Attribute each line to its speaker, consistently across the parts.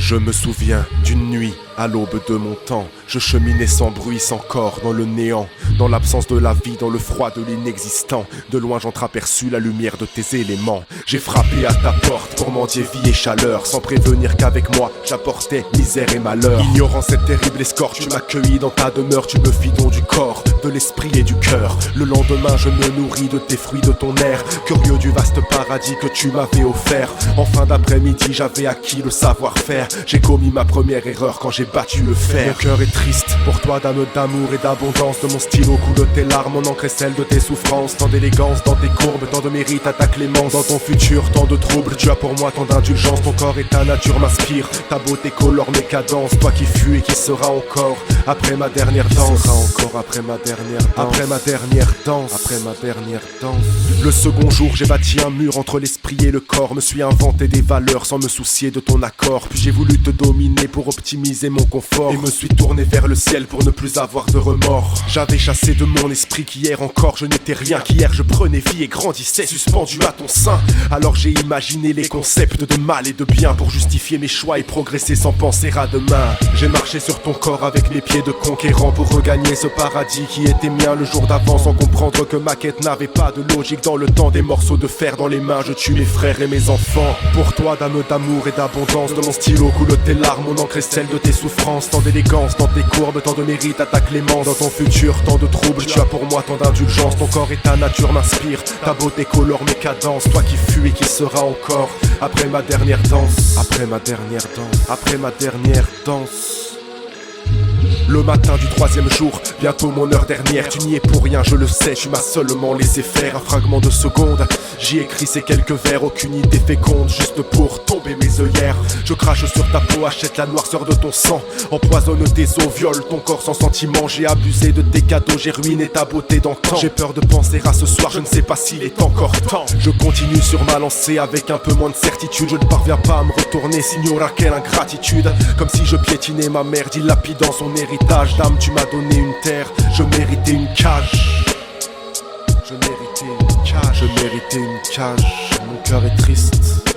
Speaker 1: Je me souviens d'une nuit à l'aube de mon temps. Je cheminais sans bruit, sans corps, dans le néant, dans l'absence de la vie, dans le froid de l'inexistant. De loin j'entreaperçus la lumière de tes éléments. J'ai frappé à ta porte pour mendier vie et chaleur, sans prévenir qu'avec moi j'apportais misère et malheur. Ignorant cette terrible escorte, tu m'accueillis dans ta demeure. Tu me fis don du corps, de l'esprit et du cœur. Le lendemain je me nourris de tes fruits, de ton air, curieux du vaste paradis que tu m'avais offert. En fin d'après-midi j'avais acquis le savoir-faire. J'ai commis ma première erreur quand j'ai battu le fer. Mon cœur est triste pour toi, dame d'amour et d'abondance. De mon stylo coule tes larmes, mon encre est celle de tes souffrances. Tant d'élégance dans tes courbes, tant de mérite à ta clémence. Dans ton futur, tant de troubles, tu as pour moi tant d'indulgence. Ton corps et ta nature m'inspirent, ta beauté colore mes cadences. Toi qui fus et qui sera encore après ma dernière danse. Qui sera encore après ma dernière danse. Après ma dernière danse. Après ma dernière danse. Le second jour, j'ai bâti un mur entre l'esprit et le corps. Me suis inventé des valeurs sans me soucier de ton accord. Puis j'ai voulu te dominer pour optimiser mon confort, et me suis tourné vers le ciel pour ne plus avoir de remords. J'avais chassé de mon esprit qu'hier encore je n'étais rien, qu'hier je prenais vie et grandissais suspendu à ton sein. Alors j'ai imaginé les concepts de mal et de bien pour justifier mes choix et progresser sans penser à demain. J'ai marché sur ton corps avec mes pieds de conquérant pour regagner ce paradis qui était mien le jour d'avant, sans comprendre que ma quête n'avait pas de logique. Dans le temps, des morceaux de fer dans les mains, je tue mes frères et mes enfants. Pour toi, dame d'amour et d'abondance, de mon stylo coule tes larmes, mon encre est celle de tes souffrances. Tant d'élégance dans tes courbes, tant de mérite à ta clémence. Dans ton futur, tant de troubles, tu as pour moi tant d'indulgence. Ton corps et ta nature m'inspirent, ta beauté colore mes cadences. Toi qui fus et qui sera encore après ma dernière danse. Après ma dernière danse. Après ma dernière danse. Le matin du troisième jour, bientôt mon heure dernière. Tu n'y es pour rien, je le sais, tu m'as seulement laissé faire un fragment de seconde. J'y écris ces quelques vers, aucune idée féconde, juste pour tomber mes œillères. Je crache sur ta peau, achète la noirceur de ton sang, empoisonne tes os, viole ton corps sans sentiment. J'ai abusé de tes cadeaux, j'ai ruiné ta beauté d'antan. J'ai peur de penser à ce soir, je ne sais pas s'il est encore temps. Je continue sur ma lancée avec un peu moins de certitude. Je ne parviens pas à me retourner, signora quelle ingratitude. Comme si je piétinais ma mère, dilapidant son héritage. Dame, tu m'as donné une terre, je méritais une cage. Je méritais une cage. Je méritais une cage. Mon cœur est triste.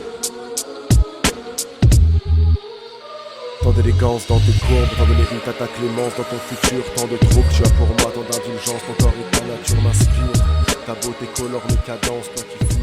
Speaker 1: Tant d'élégance dans tes courbes, tant de mérite à ta clémence. Dans ton futur, tant de troubles, tu as pour moi tant d'indulgence. Ton corps et ta nature m'inspirent, ta beauté colore mes cadences. Toi qui